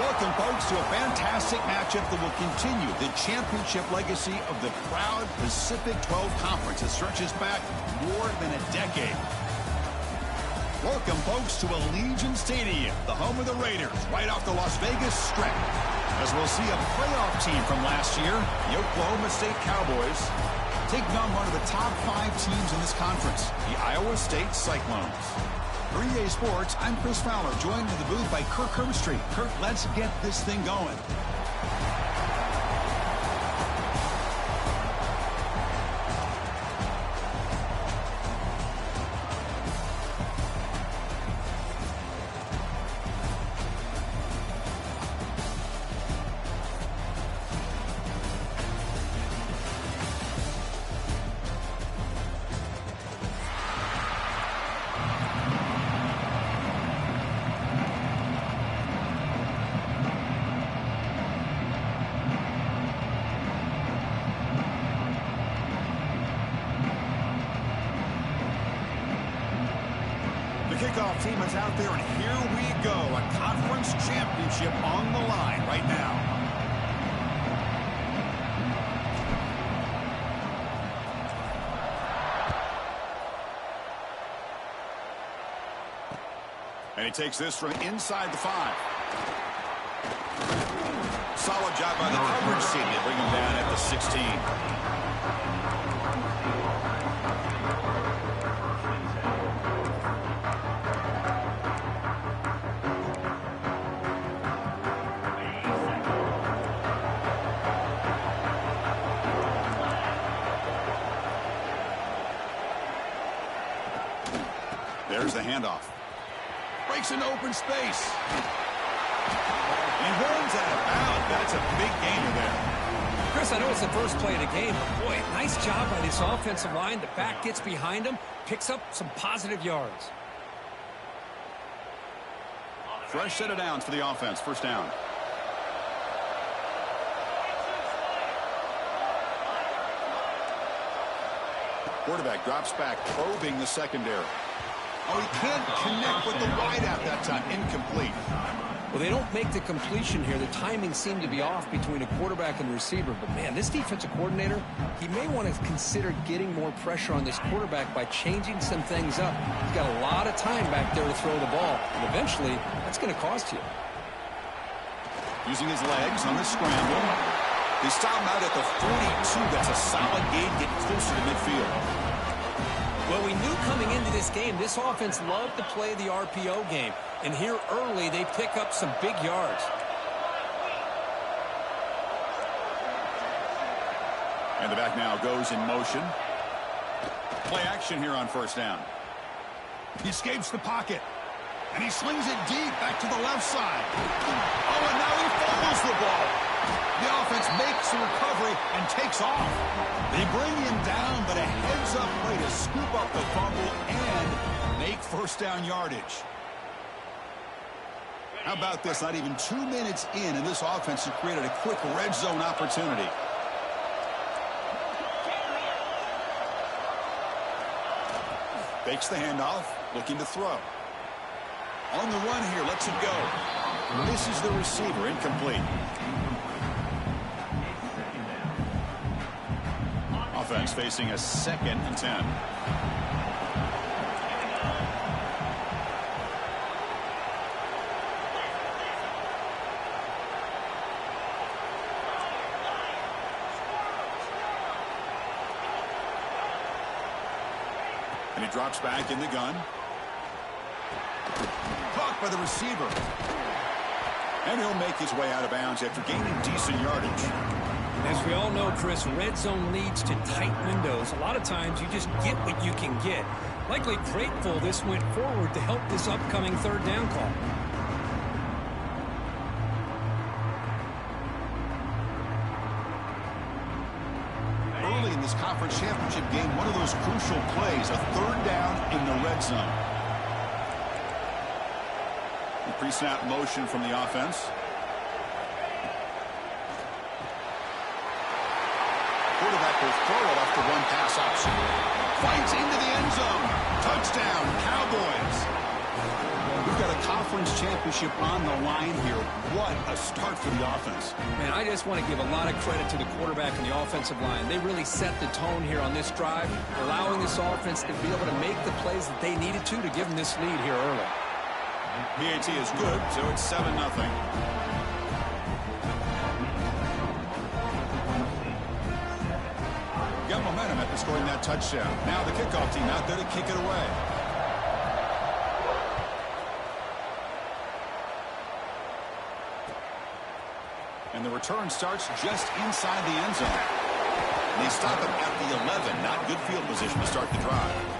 Welcome, folks, to a fantastic matchup that will continue the championship legacy of the proud Pacific 12 Conference that stretches back more than a decade. Welcome, folks, to Allegiant Stadium, the home of the Raiders, right off the Las Vegas Strip. As we'll see a playoff team from last year, the Oklahoma State Cowboys, taking on one of the top 5 teams in this conference, the Iowa State Cyclones. For EA Sports, I'm Chris Fowler, joined in the booth by Kirk Herbstreit. Kirk, let's get this thing going. Kickoff team is out there, and here we go. A conference championship on the line right now. And he takes this from inside the 5. Solid job by the coverage team to bring him down at the 16. There's the handoff. Breaks into open space. He runs out of bounds. That's a big gainer there. Chris, I know it's the first play of the game, but boy, nice job by this offensive line. The back gets behind him, picks up some positive yards. Fresh set of downs for the offense. First down. Quarterback drops back, probing the secondary. Oh, he can't connect with the wideout that time. Incomplete. Well, they don't make the completion here. The timing seemed to be off between a quarterback and receiver. But, man, this defensive coordinator, he may want to consider getting more pressure on this quarterback by changing some things up. He's got a lot of time back there to throw the ball. And eventually, that's going to cost you. Using his legs on the scramble. They stop him out at the 42. That's a solid gain, getting closer to midfield. Well, we knew coming into this game, this offense loved to play the RPO game. And here early, they pick up some big yards. And the back now goes in motion. Play action here on first down. He escapes the pocket. And he slings it deep back to the left side. Oh, and now he fumbles the ball. The offense makes the recovery and takes off. They bring him down, but a heads-up play to scoop up the fumble and make first down yardage. How about this? Not even 2 minutes in, and this offense has created a quick red zone opportunity. Fakes the handoff, looking to throw. On the run here, lets it go. Misses the receiver, incomplete. Offense facing a 2nd and 10. And he drops back in the gun. Caught by the receiver. And he'll make his way out of bounds after gaining decent yardage. As we all know, Chris, red zone leads to tight windows. A lot of times you just get what you can get. Likely grateful this went forward to help this upcoming third down call. Early in this conference championship game, one of those crucial plays, a third down in the red zone. The pre-snap motion from the offense. Quarterback will throw it off the one-pass option. Fights into the end zone. Touchdown, Cowboys. We've got a conference championship on the line here. What a start for the offense. Man, I just want to give a lot of credit to the quarterback and the offensive line. They really set the tone here on this drive, allowing this offense to be able to make the plays that they needed to give them this lead here early. PAT is good, so it's 7-0. Got momentum after scoring that touchdown. Now the kickoff team out there to kick it away. And the return starts just inside the end zone. They stop it at the 11. Not good field position to start the drive.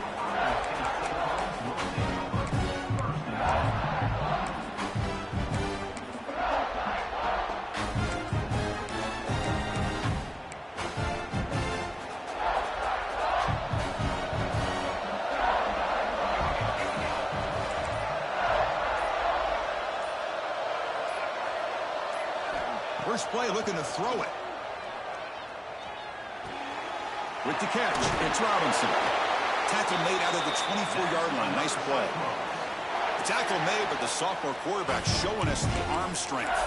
First play looking to throw it. With the catch, it's Robinson. Tackle made out of the 24-yard line. Nice play. The tackle made, but the sophomore quarterback showing us the arm strength.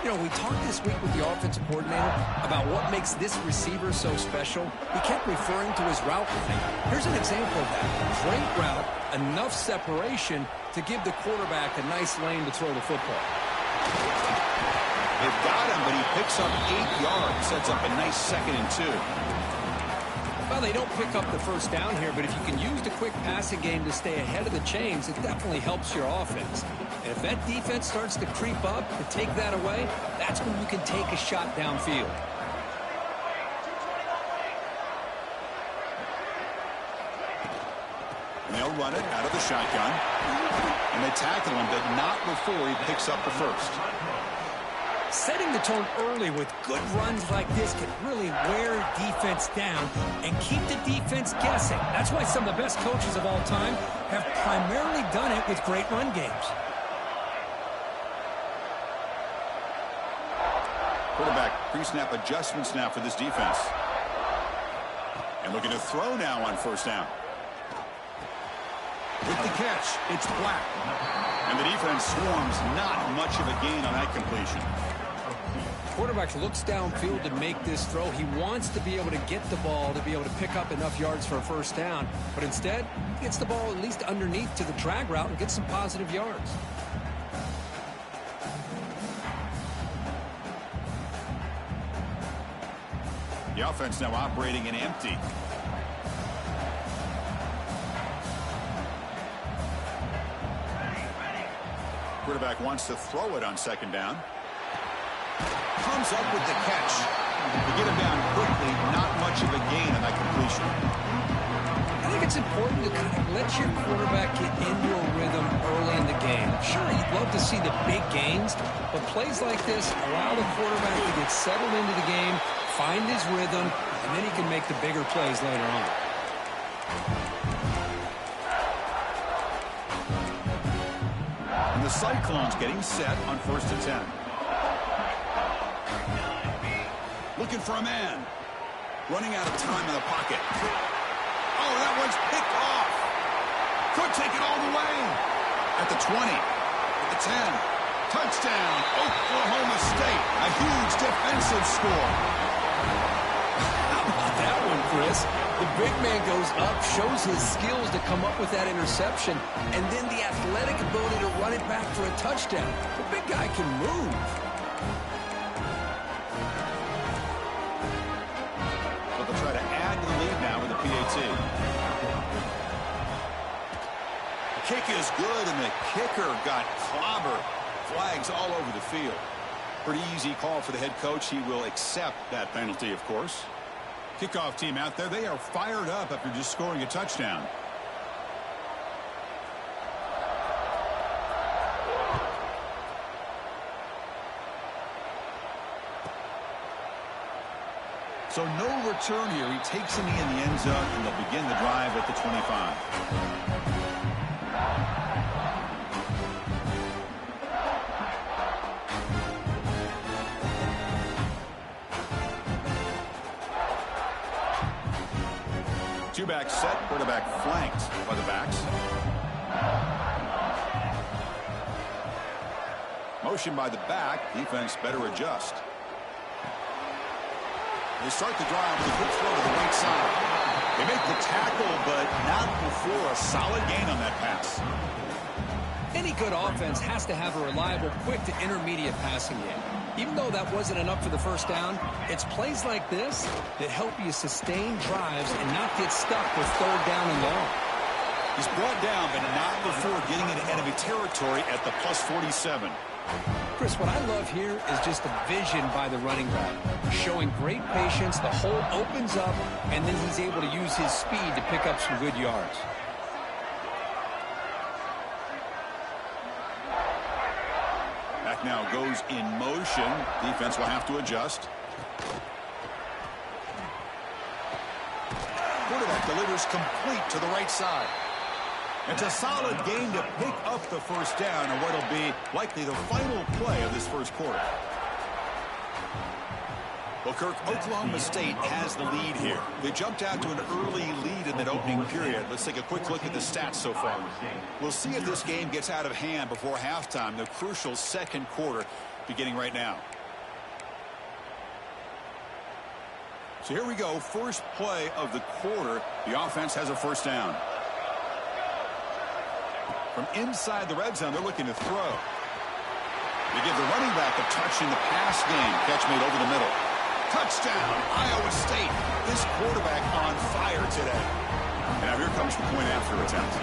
You know, we talked this week with the offensive coordinator about what makes this receiver so special. He kept referring to his route running. Here's an example of that. Great route, enough separation to give the quarterback a nice lane to throw the football. They've got him, but he picks up 8 yards. Sets up a nice 2nd and 2. Well, they don't pick up the first down here, but if you can use the quick passing game to stay ahead of the chains, it definitely helps your offense. And if that defense starts to creep up to take that away, that's when you can take a shot downfield. And they'll run it out of the shotgun. And they tackle him, but not before he picks up the first. Setting the tone early with good runs like this can really wear defense down and keep the defense guessing. That's why some of the best coaches of all time have primarily done it with great run games. Quarterback pre-snap adjustments now for this defense. And looking to throw now on first down. With the catch, it's Black. And the defense swarms, not much of a gain on that completion. Quarterback looks downfield to make this throw. He wants to be able to get the ball to be able to pick up enough yards for a first down. But instead, he gets the ball at least underneath to the drag route and gets some positive yards. The offense now operating in empty. Quarterback wants to throw it on second down. Comes up with the catch. To get him down quickly, not much of a gain on that completion. I think it's important to kind of let your quarterback get into a rhythm early in the game. Sure, you'd love to see the big gains, but plays like this allow the quarterback to get settled into the game, find his rhythm, and then he can make the bigger plays later on. And the Cyclones getting set on first and 10. Looking for a man. Running out of time in the pocket. Oh, that one's picked off. Could take it all the way. At the 20. At the 10. Touchdown, Oklahoma State. A huge defensive score. How about that one, Chris? The big man goes up, shows his skills to come up with that interception, and then the athletic ability to run it back for a touchdown. The big guy can move. Try to add to the lead now with the PAT. The kick is good, and the kicker got clobbered. Flags all over the field. Pretty easy call for the head coach. He will accept that penalty, of course. Kickoff team out there, they are fired up after just scoring a touchdown. So no return here. He takes a knee in the end zone, and they'll begin the drive at the 25. Two-back set, quarterback flanked by the backs. Motion by the back. Defense better adjust. They start the drive with a quick throw to the right side. They make the tackle, but not before a solid gain on that pass. Any good offense has to have a reliable, quick to intermediate passing game. Even though that wasn't enough for the first down, it's plays like this that help you sustain drives and not get stuck with third down and long. He's brought down, but not before getting into enemy territory at the +47. Chris, what I love here is just the vision by the running back. Showing great patience, the hole opens up, and then he's able to use his speed to pick up some good yards. Back now goes in motion. Defense will have to adjust. Quarterback delivers complete to the right side. It's a solid gain to pick up the first down on what will be likely the final play of this first quarter. Well, Kirk, Oklahoma State has the lead here. They jumped out to an early lead in that opening period. Let's take a quick look at the stats so far. We'll see if this game gets out of hand before halftime, the crucial second quarter beginning right now. So here we go, first play of the quarter. The offense has a first down. From inside the red zone, they're looking to throw. They give the running back a touch in the pass game. Catch made over the middle. Touchdown, Iowa State. This quarterback on fire today. Now here comes the point after attempt.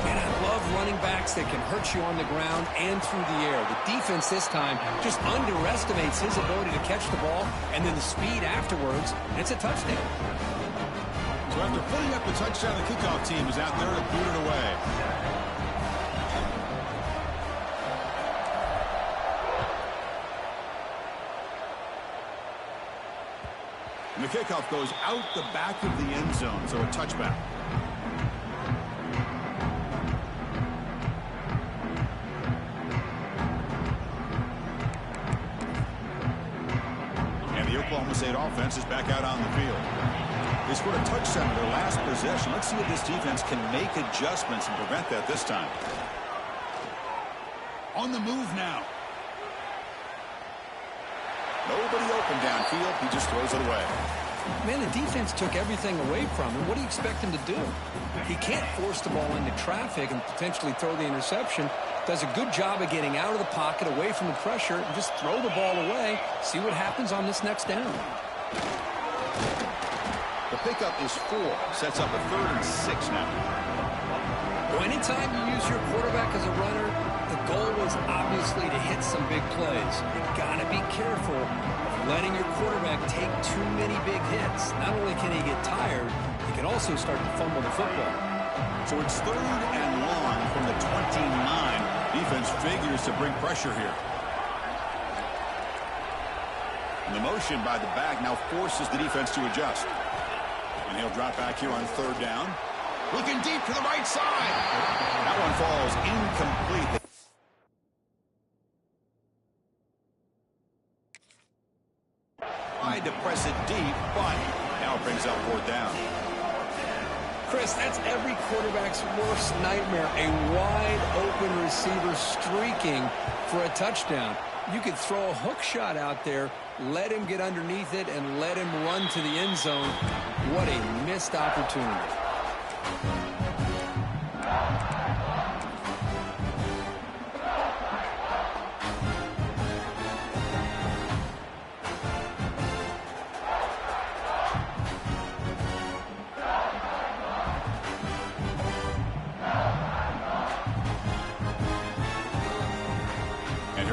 And I love running backs that can hurt you on the ground and through the air. The defense this time just underestimates his ability to catch the ball, and then the speed afterwards, and it's a touchdown. So after putting up the touchdown, the kickoff team is out there to boot it away. And the kickoff goes out the back of the end zone, so a touchback. And the Oklahoma State offense is back out on the field. They scored a touchdown in their last possession. Let's see if this defense can make adjustments and prevent that this time. On the move now. Nobody open downfield. He just throws it away. Man, the defense took everything away from him. What do you expect him to do? He can't force the ball into traffic and potentially throw the interception. Does a good job of getting out of the pocket, away from the pressure, and just throw the ball away. See what happens on this next down. The pickup is 4. Sets up a 3rd and 6 now. Well, anytime you use your quarterback as a runner, the goal was obviously to hit some big plays. You gotta be careful of letting your quarterback take too many big hits. Not only can he get tired, he can also start to fumble the football. So it's 3rd and long from the 29. Defense figures to bring pressure here. And the motion by the back now forces the defense to adjust. And he'll drop back here on 3rd down. Looking deep to the right side. That one falls incomplete. Tried to press it deep, but now it brings up 4th down. Chris, that's every quarterback's worst nightmare. A wide-open receiver streaking for a touchdown. You could throw a hook shot out there, let him get underneath it, and let him run to the end zone. What a missed opportunity.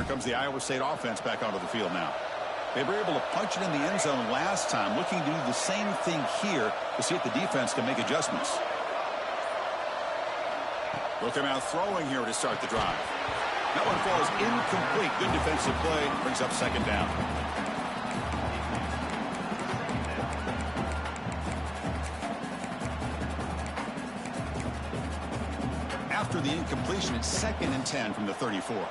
Comes the Iowa State offense back onto the field now. They were able to punch it in the end zone last time, looking to do the same thing here to see if the defense can make adjustments. They'll come out throwing here to start the drive. That one falls incomplete. Good defensive play. Brings up 2nd down. After the incompletion, it's 2nd and 10 from the 34.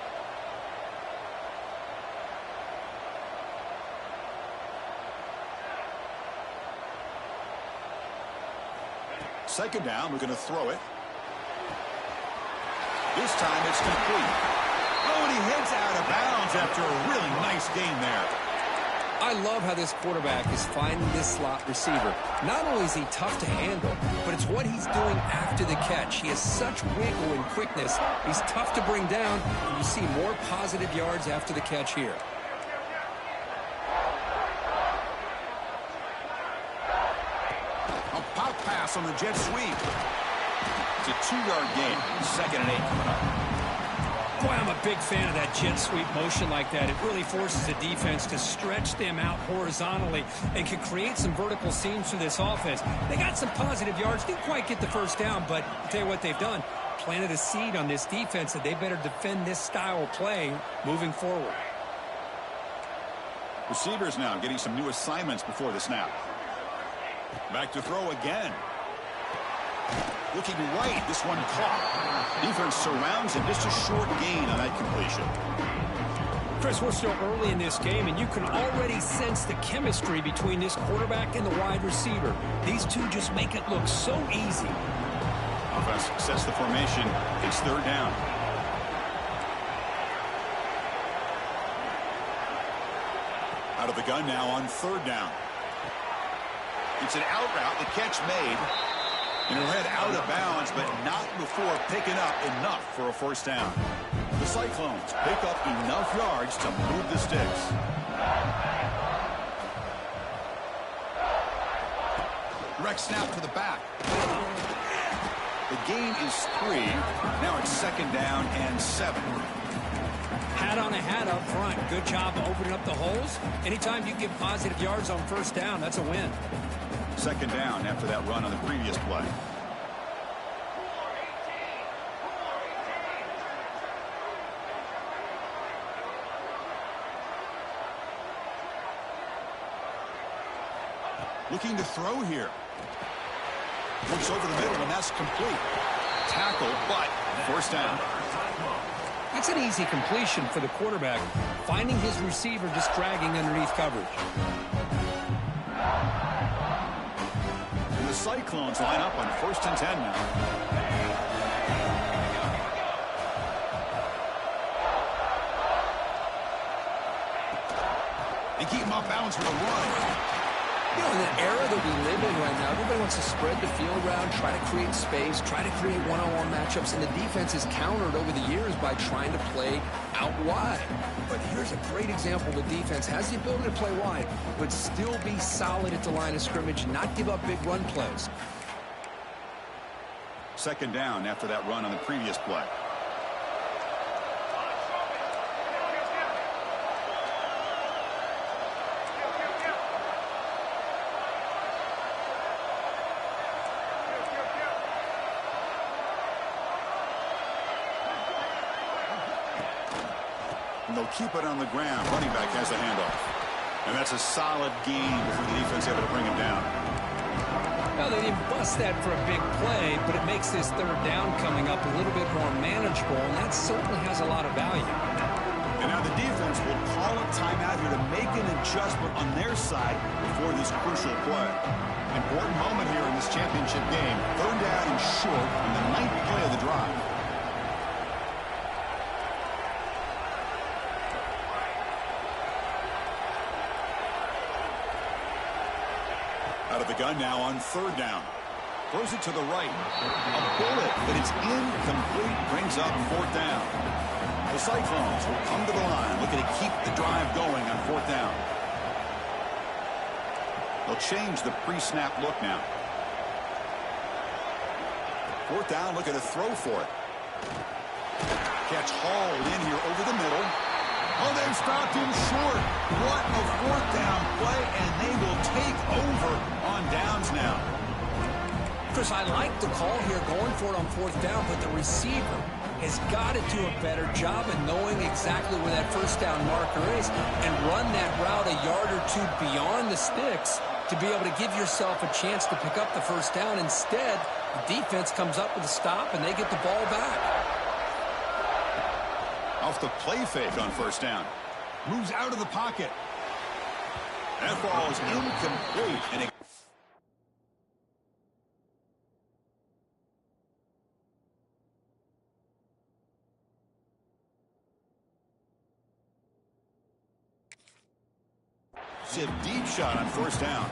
Second down, we're going to throw it. This time it's complete. Oh, and he heads out of yards after a really nice gain there. I love how this quarterback is finding this slot receiver. Not only is he tough to handle, but it's what he's doing after the catch. He has such wiggle and quickness. He's tough to bring down, and you see more positive yards after the catch here. A pop pass on the jet sweep. It's a 2-yard gain. 2nd and 8 coming up. Boy, I'm a big fan of that jet sweep motion like that. It really forces the defense to stretch them out horizontally and can create some vertical seams for this offense. They got some positive yards. Didn't quite get the first down, but I'll tell you what they've done. Planted a seed on this defense that they better defend this style of play moving forward. Receivers now getting some new assignments before the snap. Back to throw again. Looking right, this one caught. Defense surrounds him, just a short gain on that completion. Chris, we're still early in this game, and you can already sense the chemistry between this quarterback and the wide receiver. These two just make it look so easy. Offense sets the formation. It's 3rd down. Out of the gun now on 3rd down. It's an out route. The catch made. And it ran out of bounds, but not before picking up enough for a 1st down. The Cyclones pick up enough yards to move the sticks. Direct snap to the back. The gain is 3. Now it's 2nd down and 7. Hat on a hat up front. Good job opening up the holes. Anytime you can get positive yards on 1st down, that's a win. 2nd down after that run on the previous play. Looking to throw here. Looks over the middle, and that's complete. Tackle, but 1st down. It's an easy completion for the quarterback, finding his receiver just dragging underneath coverage. And the Cyclones line up on 1st and 10 now. They keep him off balance with a run. You know, in the era that we live in right now, everybody wants to spread the field around, try to create space, try to create one-on-one matchups, and the defense is countered over the years by trying to play out wide. But here's a great example. The defense has the ability to play wide, but still be solid at the line of scrimmage and not give up big run plays. 2nd down after that run on the previous play. And they'll keep it on the ground. Running back has the handoff. And that's a solid gain before the defense able to bring him down. Well, they didn't bust that for a big play, but it makes this 3rd down coming up a little bit more manageable, and that certainly has a lot of value. And now the defense will call a timeout here to make an adjustment on their side before this crucial play. Important moment here in this championship game. 3rd down and short on the 9th play of the drive. Out of the gun now on 3rd down. Throws it to the right. A bullet, but it's incomplete. Brings up 4th down. The Cyclones will come to the line, looking to keep the drive going on 4th down. They'll change the pre-snap look now. 4th down, looking to throw for it. Catch hauled in here over the middle. Oh, they've stopped him short. What a 4th down play, and they will take over on downs now. Chris, I like the call here going for it on 4th down, but the receiver has got to do a better job of knowing exactly where that 1st down marker is and run that route a yard or 2 beyond the sticks to be able to give yourself a chance to pick up the 1st down. Instead, the defense comes up with a stop, and they get the ball back. Off the play fake on 1st down. Moves out of the pocket. That ball is incomplete. And it aggressive deep shot on first down.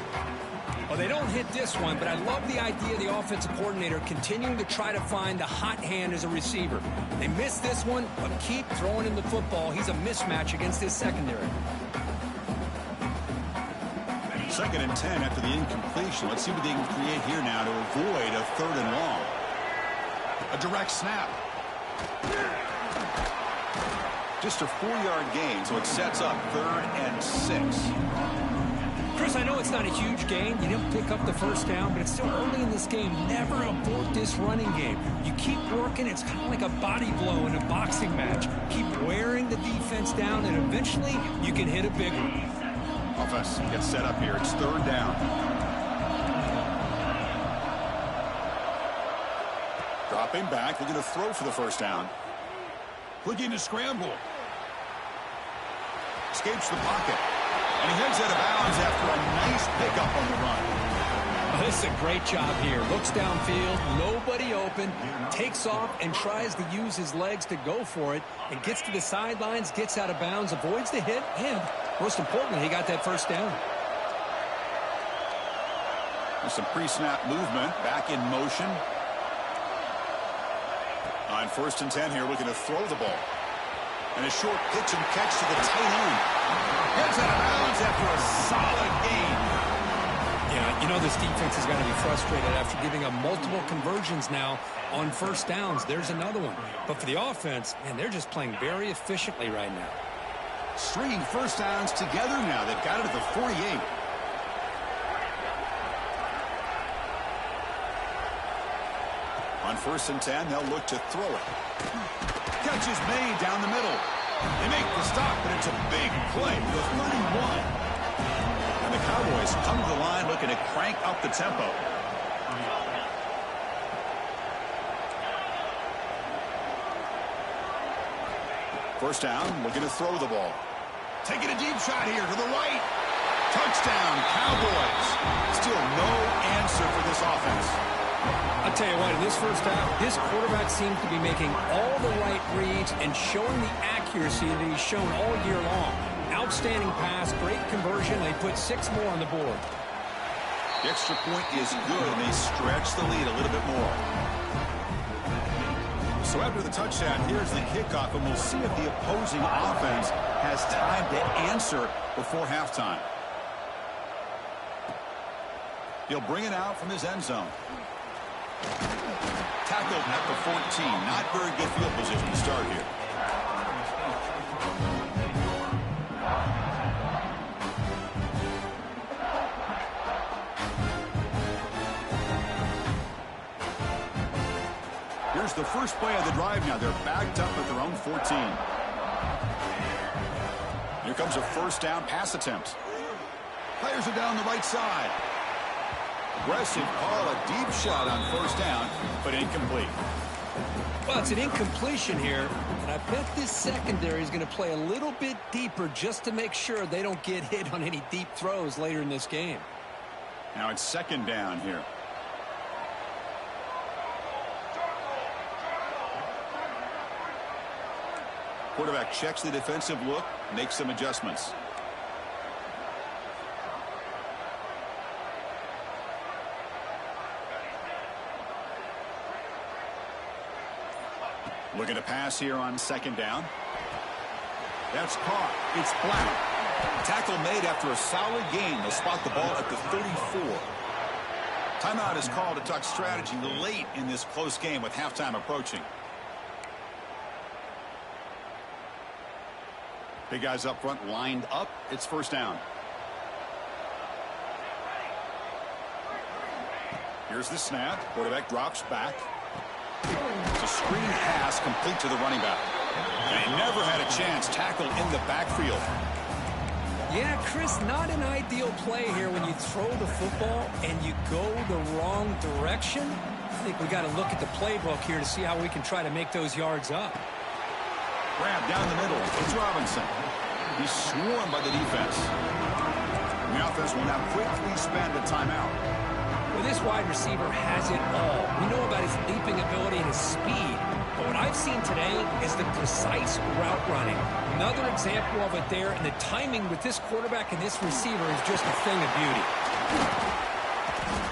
Well, they don't hit this one, but I love the idea of the offensive coordinator continuing to try to find the hot hand as a receiver. They missed this one, but keep throwing him the football. He's a mismatch against his secondary. 2nd and 10 after the incompletion. Let's see what they can create here now to avoid a 3rd and long. A direct snap. Just a 4-yard gain, so it sets up 3rd and 6. Chris, I know it's not a huge gain. You didn't pick up the first down, but it's still early in this game. Never abort this running game. You keep working. It's kind of like a body blow in a boxing match. Keep wearing the defense down, and eventually you can hit a big one. Offense gets set up here. It's 3rd down. Dropping back. They're going to throw for the first down. Looking to scramble. Escapes the pocket. And he heads out of bounds after a nice pickup on the run. Oh, this is a great job here. Looks downfield, nobody open, takes off and tries to use his legs to go for it, and gets to the sidelines, gets out of bounds, avoids the hit, and most importantly, he got that first down. There's some pre-snap movement, back in motion. On 1st and 10 here, looking to throw the ball. And a short pitch and catch to the tight end. Gets out of bounds after a solid gain. Yeah, you know this defense is going to be frustrated after giving up multiple conversions now on first downs. There's another one. But for the offense, man, they're just playing very efficiently right now. Stringing first downs together now. They've got it at the 48. On 1st and 10, they'll look to throw it. Catch is made down the middle. They make the stop, but it's a big play for the 31. And the Cowboys come to the line looking to crank up the tempo. First down, looking to throw the ball. Taking a deep shot here to the right. Touchdown, Cowboys. Still no answer for this offense. I'll tell you what, in this first half, this quarterback seems to be making all the right reads and showing the accuracy that he's shown all year long. Outstanding pass, great conversion. They put 6 more on the board. The extra point is good, and they stretch the lead a little bit more. So after the touchdown, here's the kickoff, and we'll see if the opposing offense has time to answer before halftime. He'll bring it out from his end zone. Tackled at the 14. Not very good field position to start here. Here's the first play of the drive now. They're backed up at their own 14. Here comes a first down pass attempt. Players are down the right side. Aggressive call, a deep shot on first down, but incomplete. Well, it's an incompletion here, and I bet this secondary is going to play a little bit deeper just to make sure they don't get hit on any deep throws later in this game. Now it's 2nd down here. Quarterback checks the defensive look, makes some adjustments. Looking to pass here on 2nd down. That's caught. It's Blount. Tackle made after a solid gain. They'll spot the ball at the 34. Timeout is called to talk strategy late in this close game with halftime approaching. Big guys up front lined up. It's first down. Here's the snap. Quarterback drops back. It's a screen pass complete to the running back. And he never had a chance. Tackle in the backfield. Yeah, Chris, not an ideal play here when you throw the football and you go the wrong direction. I think we got to look at the playbook here to see how we can try to make those yards up. Grab down the middle. It's Robinson. He's swarmed by the defense. And the offense will now quickly spend a timeout. Well, this wide receiver has it all. We know about his leaping ability and his speed. But what I've seen today is the precise route running. Another example of it there, and the timing with this quarterback and this receiver is just a thing of beauty.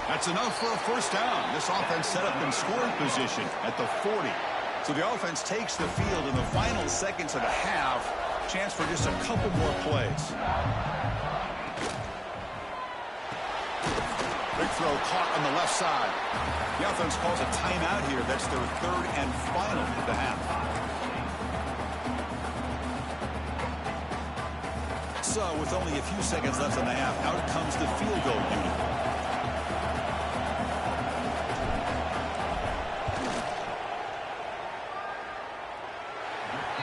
That's enough for a first down. This offense set up in scoring position at the 40. So the offense takes the field in the final seconds of the half. Chance for just a couple more plays. Big throw caught on the left side. The offense calls a timeout here. That's their third and final of the half. So with only a few seconds left in the half, out comes the field goal unit.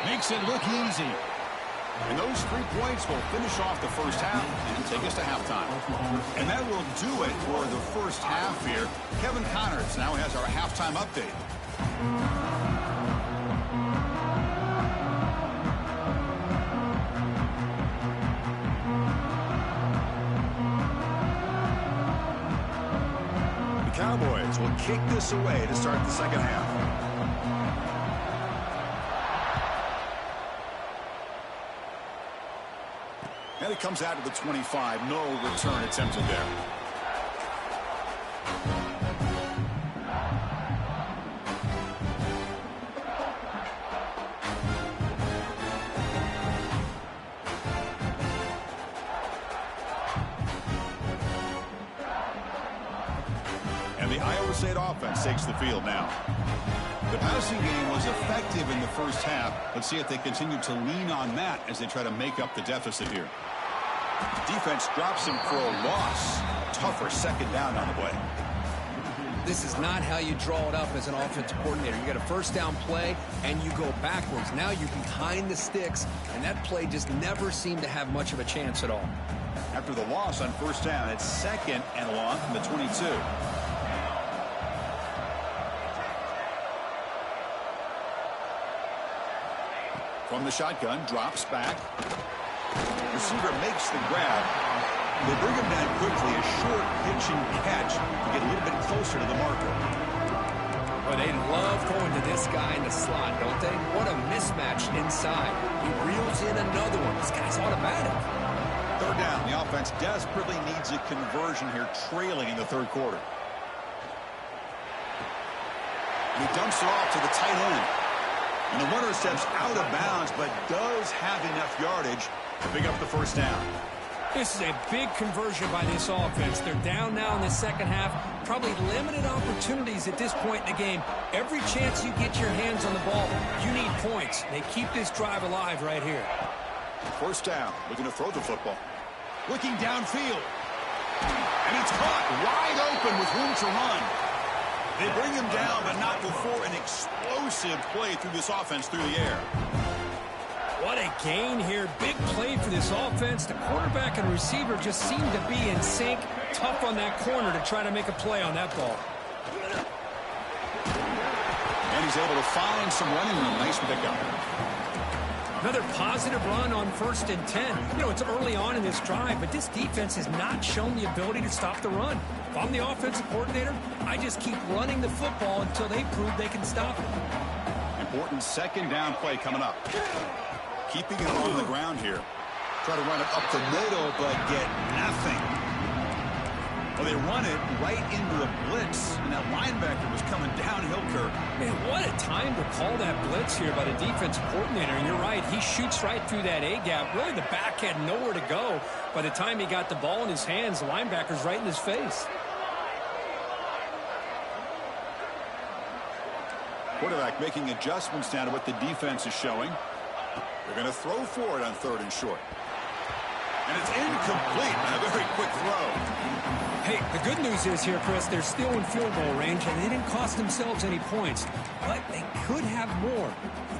Makes it look easy. And those 3 points will finish off the first half and take us to halftime. And that will do it for the first half here. Kevin Connors now has our halftime update. The Cowboys will kick this away to start the second half. And it comes out to the 25. No return attempted there. And the Iowa State offense takes the field now. The passing game was effective in the first half. Let's see if they continue to lean on that as they try to make up the deficit here. Defense drops him for a loss. Tougher second down on the way. This is not how you draw it up as an offensive coordinator. You got a first down play, and you go backwards. Now you're behind the sticks, and that play just never seemed to have much of a chance at all. After the loss on first down, it's second and long from the 22. From the shotgun, drops back. Receiver makes the grab. They bring him down quickly, a short pitch and catch to get a little bit closer to the marker. Well, they love going to this guy in the slot, don't they? What a mismatch inside. He reels in another one. This guy's automatic. Third down. The offense desperately needs a conversion here, trailing in the third quarter. And he dumps it off to the tight end. And the runner steps out of bounds, but does have enough yardage to pick up the first down. This is a big conversion by this offense. They're down now in the second half. Probably limited opportunities at this point in the game. Every chance you get your hands on the ball, you need points. They keep this drive alive right here. First down, looking to throw the football. Looking downfield. And it's caught wide open with room to run. They bring him down, but not before an explosive play through this offense through the air. What a gain here. Big play for this offense. The quarterback and receiver just seem to be in sync. Tough on that corner to try to make a play on that ball. And he's able to find some running room. Nice pickup. Another positive run on 1st and 10. You know, it's early on in this drive, but this defense has not shown the ability to stop the run. If I'm the offensive coordinator, I just keep running the football until they prove they can stop it. Important second down play coming up. Keeping it on the ground here. Try to run it up the middle, but get nothing. Well, they run it right into a blitz, and that linebacker was coming downhill curve. Man, what a time to call that blitz here by the defensive coordinator. And you're right, he shoots right through that A-gap. Really, the back had nowhere to go. By the time he got the ball in his hands, the linebacker's right in his face. Quarterback making adjustments now to what the defense is showing. They're going to throw for it on 3rd and short. And it's incomplete on a very quick throw. Hey, the good news is here, Chris, they're still in field goal range, and they didn't cost themselves any points. But they could have more.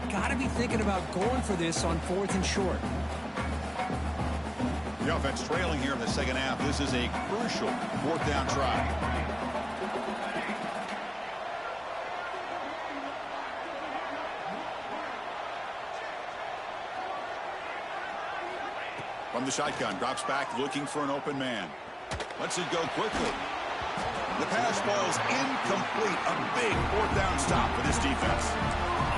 You've got to be thinking about going for this on 4th and short. The offense trailing here in the second half. This is a crucial 4th down try. From the shotgun, drops back, looking for an open man. Lets it go quickly. The pass ball is incomplete. A big 4th down stop for this defense.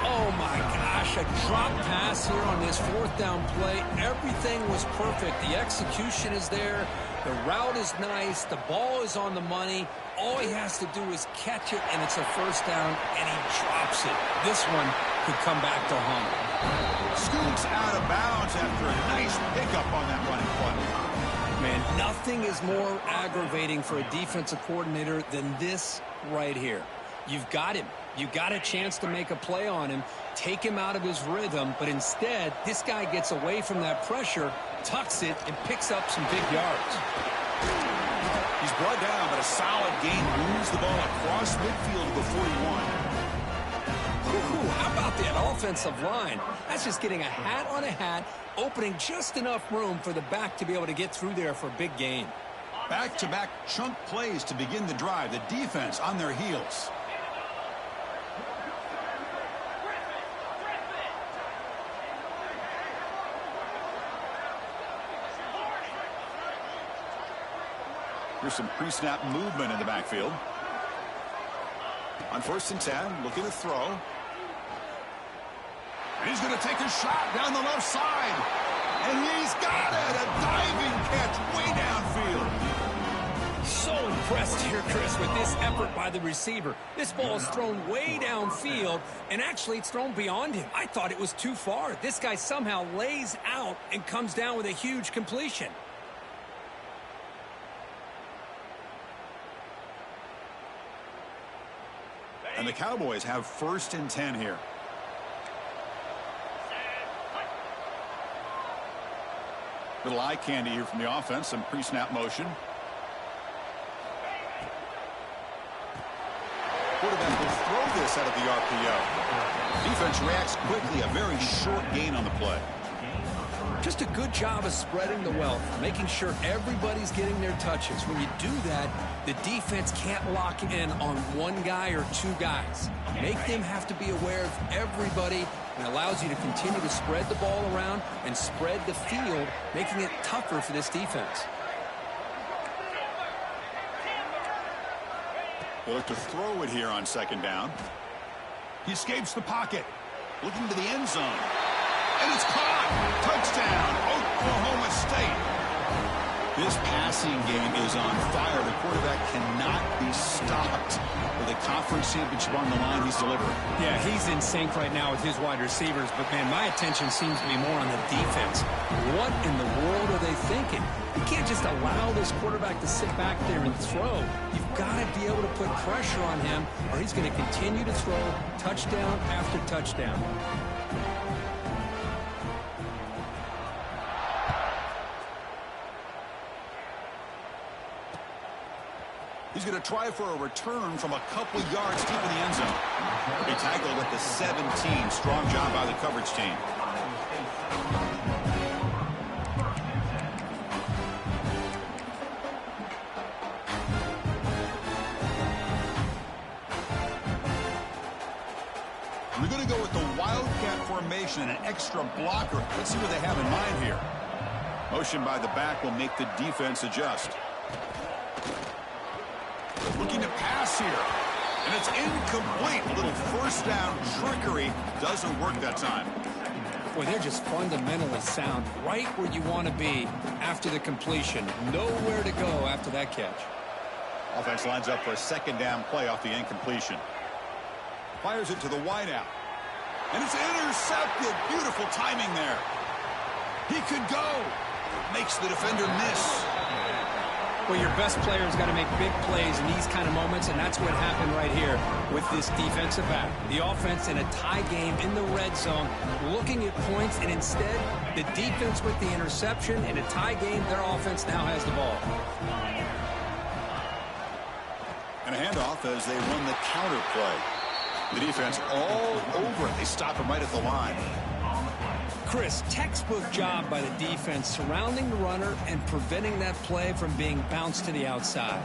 Oh, Oh, my gosh, a drop pass here on this fourth down play. Everything was perfect. The execution is there. The route is nice. The ball is on the money. All he has to do is catch it, and it's a first down, and he drops it. This one could come back to haunt him. Scoots out of bounds after a nice pickup on that running play. Man, nothing is more aggravating for a defensive coordinator than this right here. You've got him. You've got a chance to make a play on him, take him out of his rhythm, but instead, this guy gets away from that pressure, tucks it, and picks up some big yards. He's brought down, but a solid gain moves the ball across midfield to the 41. Ooh, how about that offensive line? That's just getting a hat on a hat, opening just enough room for the back to be able to get through there for a big gain. Back-to-back chunk plays to begin the drive. The defense on their heels. Here's some pre-snap movement in the backfield. On 1st and 10, looking to throw. And he's going to take a shot down the left side. And he's got it! A diving catch way downfield. So impressed here, Chris, with this effort by the receiver. This ball is thrown way downfield, and actually it's thrown beyond him. I thought it was too far. This guy somehow lays out and comes down with a huge completion. And the Cowboys have 1st and 10 here. Little eye candy here from the offense. Some pre-snap motion. Quarterback will throw this out of the RPO. Defense reacts quickly. A very short gain on the play. Just a good job of spreading the wealth, making sure everybody's getting their touches. When you do that, the defense can't lock in on one guy or two guys. Make them have to be aware of everybody, and allows you to continue to spread the ball around and spread the field, making it tougher for this defense. They look to throw it here on 2nd down. He escapes the pocket, looking to the end zone. And it's caught. Touchdown, Oklahoma State. This passing game is on fire. The quarterback cannot be stopped. With a conference championship on the line, he's delivering. Yeah, he's in sync right now with his wide receivers, but, man, my attention seems to be more on the defense. What in the world are they thinking? You can't just allow this quarterback to sit back there and throw. You've got to be able to put pressure on him, or he's going to continue to throw touchdown after touchdown. He's going to try for a return from a couple yards deep in the end zone. He tackled at the 17. Strong job by the coverage team. We're going to go with the Wildcat formation and an extra blocker. Let's see what they have in mind here. Motion by the back will make the defense adjust. Looking to pass here. And it's incomplete. A little 1st down trickery. Doesn't work that time. Boy, they're just fundamentally sound. Right where you want to be after the completion. Nowhere to go after that catch. Offense lines up for a 2nd down play off the incompletion. Fires it to the wideout. And it's intercepted. Beautiful timing there. He could go. Makes the defender miss. Well, your best player's got to make big plays in these kind of moments, and that's what happened right here with this defensive back. The offense in a tie game in the red zone, looking at points, and instead, the defense with the interception. In a tie game, their offense now has the ball. And a handoff as they run the counter play. The defense all over it. They stop him right at the line. Chris, textbook job by the defense surrounding the runner and preventing that play from being bounced to the outside.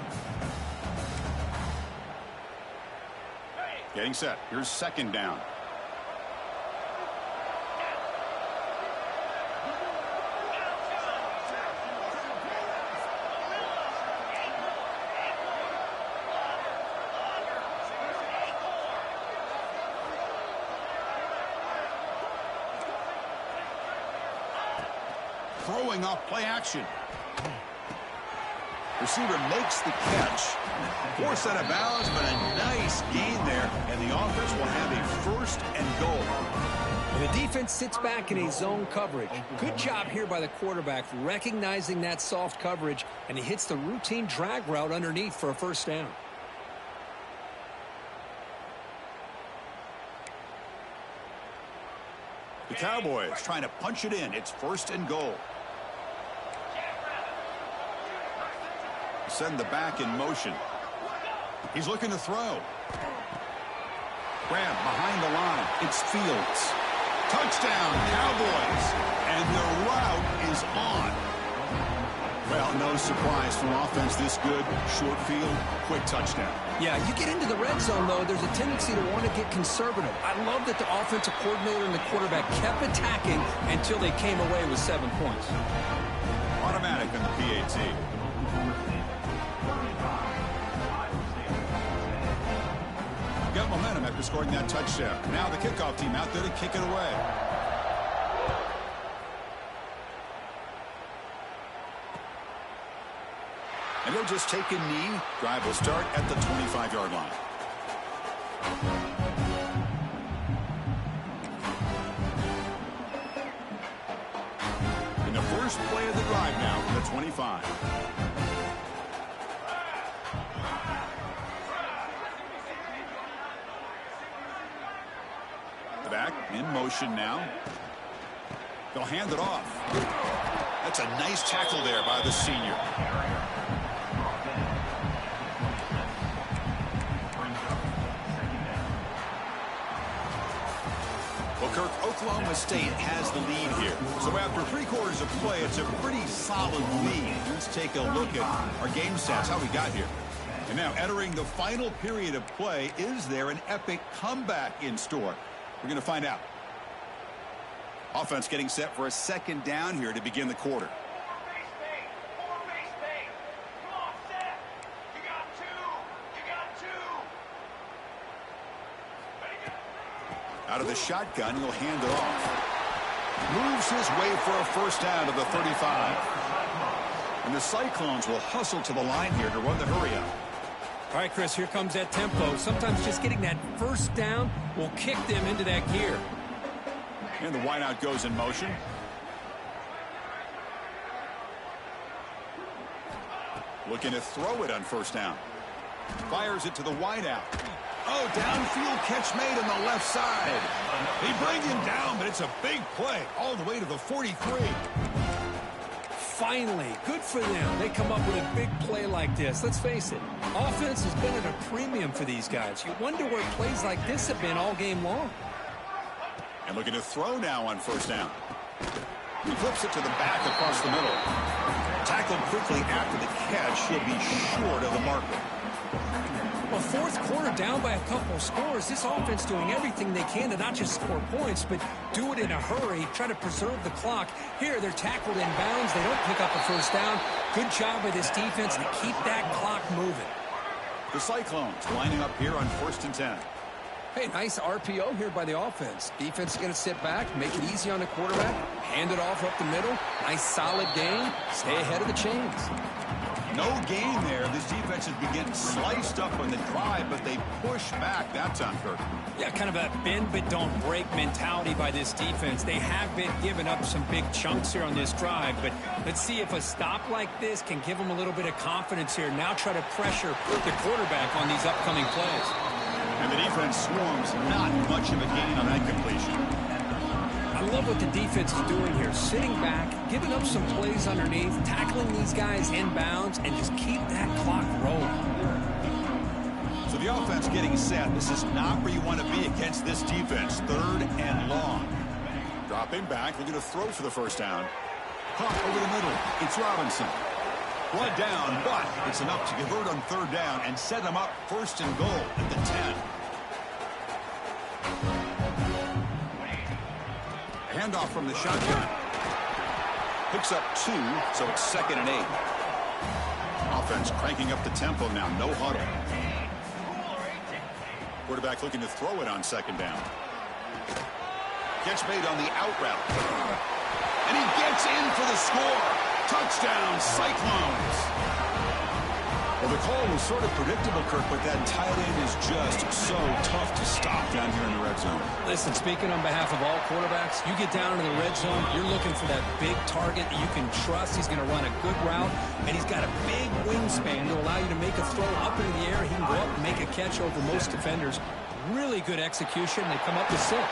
Getting set. Here's 2nd down. throwing off play action. Receiver makes the catch. Forced out of bounds, but a nice gain there. And the offense will have a first and goal. And the defense sits back in a zone coverage. Good job here by the quarterback recognizing that soft coverage, and he hits the routine drag route underneath for a first down. The Cowboys trying to punch it in. It's first and goal. Send the back in motion. He's looking to throw. Grab behind the line. It's Fields. Touchdown, Cowboys. And the route is on. Well, no surprise from offense this good. Short field, quick touchdown. Yeah, you get into the red zone, though, there's a tendency to want to get conservative. I love that the offensive coordinator and the quarterback kept attacking until they came away with 7 points. Automatic on the PAT. Got momentum after scoring that touchdown. Now the kickoff team out there to kick it away. And they'll just take a knee. Drive will start at the 25-yard line. In the first play of the drive now from the 25. Back in motion now. They'll hand it off. That's a nice tackle there by the senior. Well, Kirk, Oklahoma State has the lead here. So after 3 quarters of play, it's a pretty solid lead. Let's take a look at our game stats, how we got here. And now entering the final period of play, is there an epic comeback in store? We're going to find out. Offense getting set for a second down here to begin the quarter. Out of the shotgun, he'll hand it off. Moves his way for a first down to the 35. And the Cyclones will hustle to the line here to run the hurry up. All right, Chris, here comes that tempo. Sometimes just getting that first down will kick them into that gear. And the wideout goes in motion. Looking to throw it on first down. Fires it to the wideout. Oh, downfield catch made on the left side. They bring him down, but it's a big play all the way to the 43. Finally, good for them. They come up with a big play like this. Let's face it, offense has been at a premium for these guys. You wonder where plays like this have been all game long. And looking to throw now on first down. He flips it to the back across the middle. Tackled quickly after the catch. He'll be short of the marker. Well, fourth quarter down by a couple of scores. This offense doing everything they can to not just score points, but do it in a hurry, try to preserve the clock. Here, they're tackled in bounds. They don't pick up a first down. Good job by this defense to keep that clock moving. The Cyclones lining up here on 1st and 10. Hey, nice RPO here by the offense. Defense is going to sit back, make it easy on the quarterback, hand it off up the middle. Nice solid gain. Stay ahead of the chains. No gain there. This defense has been getting sliced up on the drive, but they push back that time, Kirk. Yeah, kind of a bend but don't break mentality by this defense. They have been giving up some big chunks here on this drive, but let's see if a stop like this can give them a little bit of confidence here. Now try to pressure the quarterback on these upcoming plays. And the defense swarms, not much of a gain on that completion. I love what the defense is doing here. Sitting back, giving up some plays underneath, tackling these guys in bounds, and just keep that clock rolling. So the offense getting set. This is not where you want to be against this defense. 3rd and long. Dropping back, looking to throw for the first down. Caught over the middle. It's Robinson. Blood down, but it's enough to convert on 3rd down and set them up 1st and goal at the 10. Handoff from the shotgun. Picks up 2, so it's 2nd and 8. Offense cranking up the tempo now. No huddle. Quarterback looking to throw it on 2nd down. Catch made on the out route. And he gets in for the the score. Touchdown, Cyclones. Well, the call was sort of predictable, Kirk, but that tight end is just so tough to stop down here in the red zone. Listen, speaking on behalf of all quarterbacks, you get down into the red zone, you're looking for that big target that you can trust. He's going to run a good route, and he's got a big wingspan to allow you to make a throw up into the air. He can go up and make a catch over most defenders. Really good execution. They come up with 6.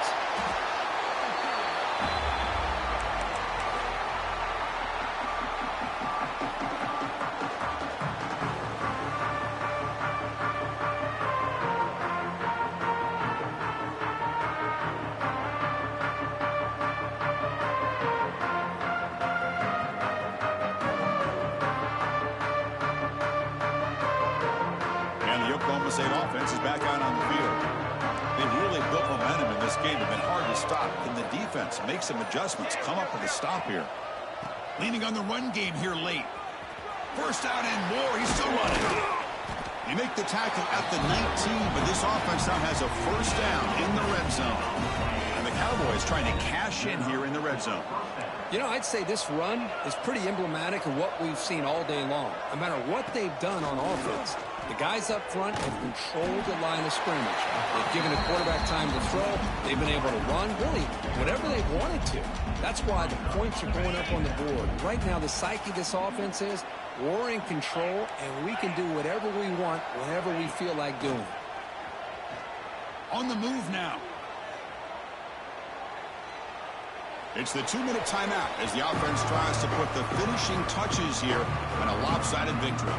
State offense is back out on the field. They've really built momentum in this game. It's been hard to stop. Can the defense make some adjustments? Come up with a stop here. Leaning on the run game here late. First down and more. He's still running. They make the tackle at the 19, but this offense now has a first down in the red zone. And the Cowboys trying to cash in here in the red zone. You know, I'd say this run is pretty emblematic of what we've seen all day long. No matter what they've done on offense, the guys up front have controlled the line of scrimmage. They've given the quarterback time to throw. They've been able to run, really, whatever they've wanted to. That's why the points are going up on the board. Right now, the psyche of this offense is we're in control, and we can do whatever we want whenever we feel like doing. On the move now. It's the 2-minute timeout as the offense tries to put the finishing touches here in a lopsided victory.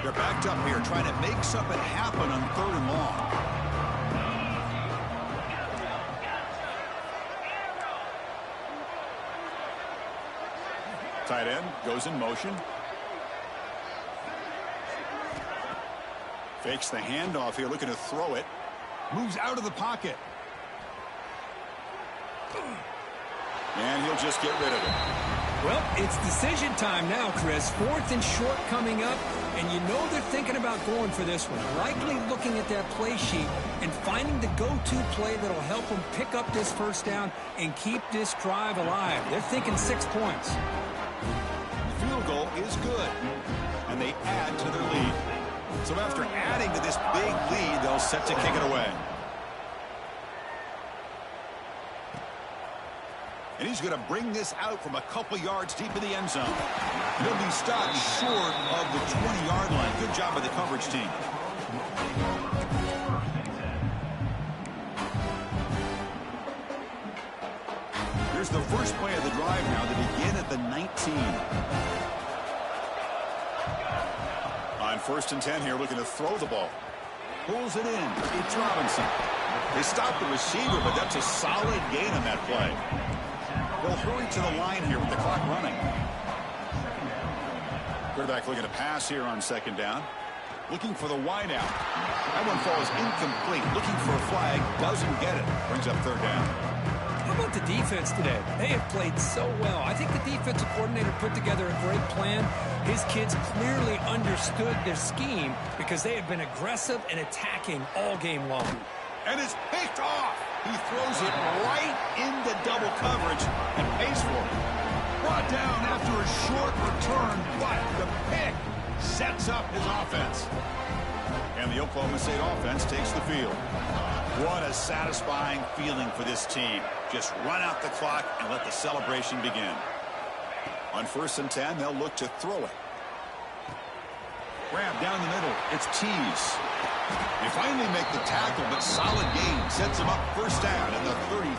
They're backed up here trying to make something happen on 3rd and long. Tight end goes in motion. Fakes the handoff here, looking to throw it. Moves out of the pocket. And he'll just get rid of it. Well, it's decision time now, Chris. 4th and short coming up, and you know they're thinking about going for this one. Likely looking at that play sheet and finding the go-to play that'll help them pick up this first down and keep this drive alive. They're thinking 6 points. The field goal is good, and they add to their lead. So after adding to this big lead, they'll set to kick it away. And he's going to bring this out from a couple yards deep in the end zone. He'll be stopped short of the 20-yard line. Good job by the coverage team. Here's the first play of the drive now. They begin at the 19. On 1st and 10 here, looking to throw the ball. Pulls it in. It's Robinson. They stop the receiver, but that's a solid gain on that play. They'll hurry to the line here with the clock running. Quarterback looking to pass here on 2nd down. Looking for the wide out. That one falls incomplete. Looking for a flag. Doesn't get it. Brings up 3rd down. How about the defense today? They have played so well. I think the defensive coordinator put together a great plan. His kids clearly understood their scheme because they have been aggressive and attacking all game long. And it's picked off. He throws it right into double coverage and pays for it. Brought down after a short return, but the pick sets up his offense. And the Oklahoma State offense takes the field. What a satisfying feeling for this team. Just run out the clock and let the celebration begin. On 1st and 10, they'll look to throw it. Grab down the middle. It's Tees. They finally make the tackle, but solid gain sets them up first down at the 33.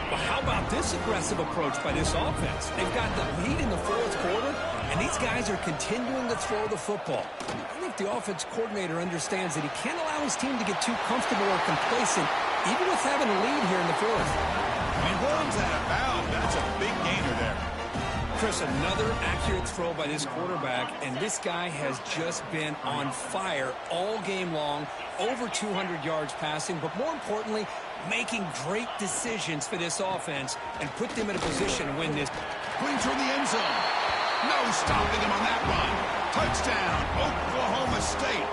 Well, how about this aggressive approach by this offense? They've got the lead in the 4th quarter, and these guys are continuing to throw the football. I think the offense coordinator understands that he can't allow his team to get too comfortable or complacent, even with having a lead here in the 4th. He runs out of bounds. That's a big gainer there. Chris, another accurate throw by this quarterback, and this guy has just been on fire all game long, over 200 yards passing, but more importantly, making great decisions for this offense and put them in a position to win this. Putting toward the end zone. No stopping him on that run. Touchdown, Oklahoma State.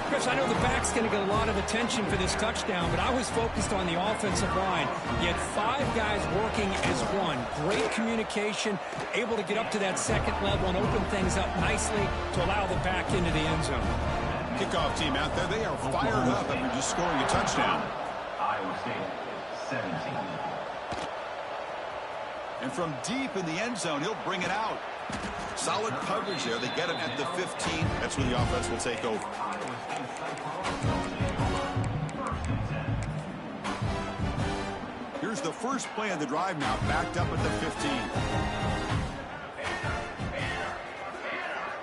Chris, I know the back's going to get a lot of attention for this touchdown, but I was focused on the offensive line. You had 5 guys working as one. Great communication, able to get up to that second level and open things up nicely to allow the back into the end zone. Kickoff team out there, they are fired up after just scoring a touchdown. Iowa State, 17. And from deep in the end zone, he'll bring it out. Solid coverage there. They get him at the 15. That's where the offense will take over. Here's the first play of the drive now, backed up at the 15.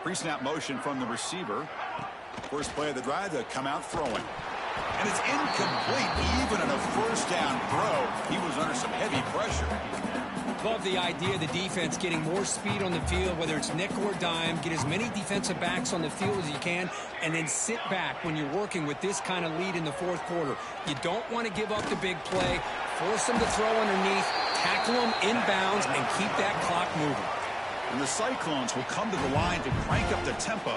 Pre-snap motion from the receiver. First play of the drive, they'll come out throwing. And it's incomplete. Even in a first down throw, he was under some heavy pressure. Love the idea of the defense getting more speed on the field, whether it's nickel or dime. Get as many defensive backs on the field as you can, and then sit back when you're working with this kind of lead in the fourth quarter. You don't want to give up the big play. Force them to throw underneath, tackle them inbounds, and keep that clock moving. And the Cyclones will come to the line to crank up the tempo.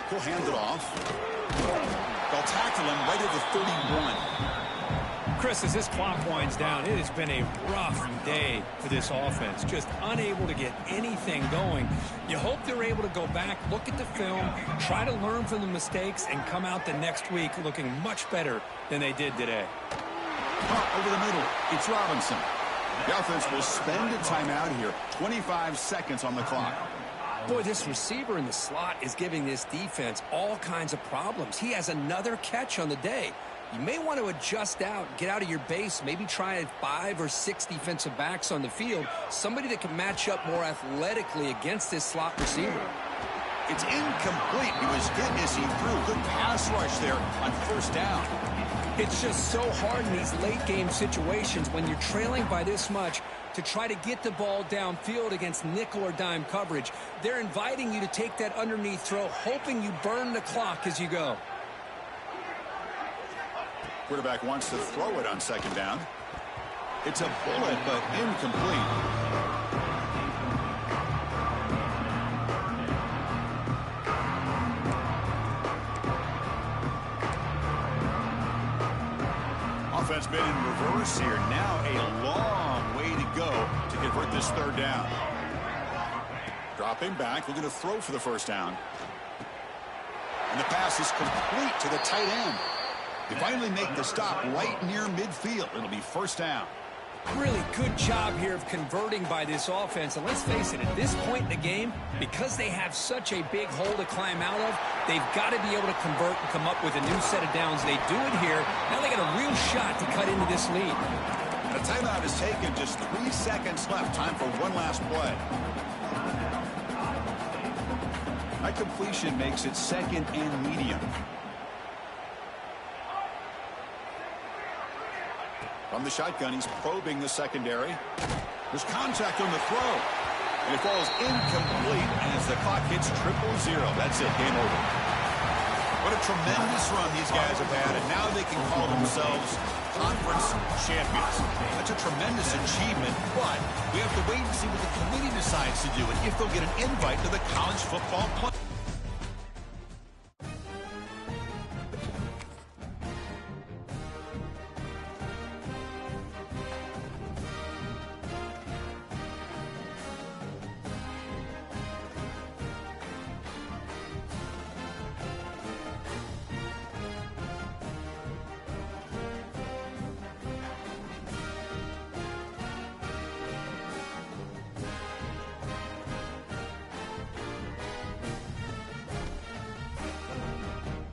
He'll hand it off. They'll tackle him right at the 31. Chris, as this clock winds down, it has been a rough day for this offense. Just unable to get anything going. You hope they're able to go back, look at the film, try to learn from the mistakes, and come out the next week looking much better than they did today. Over the middle, it's Robinson. The offense will spend a timeout here. 25 seconds on the clock. Boy, this receiver in the slot is giving this defense all kinds of problems. He has another catch on the day. You may want to adjust out, get out of your base, maybe try 5 or 6 defensive backs on the field, somebody that can match up more athletically against this slot receiver. It's incomplete. He was hit as he threw. Good pass rush there on first down. It's just so hard in these late-game situations when you're trailing by this much to try to get the ball downfield against nickel or dime coverage. They're inviting you to take that underneath throw, hoping you burn the clock as you go. Quarterback wants to throw it on second down. It's a bullet, but incomplete. Offense made in reverse here. Now a long way to go to convert this third down. Dropping back, looking to throw for the first down. And the pass is complete to the tight end. They finally make the stop right near midfield. It'll be first down. Really good job here of converting by this offense. And let's face it, at this point in the game, because they have such a big hole to climb out of, they've got to be able to convert and come up with a new set of downs. They do it here. Now they got a real shot to cut into this lead. The timeout is taken. Just 3 seconds left. Time for one last play. That completion makes it second and medium. From the shotgun, he's probing the secondary. There's contact on the throw. And it falls incomplete as the clock hits 0-0. That's it, game over. What a tremendous run these guys have had, and now they can call themselves conference champions. That's a tremendous achievement, but we have to wait and see what the committee decides to do and if they'll get an invite to the college football playoff.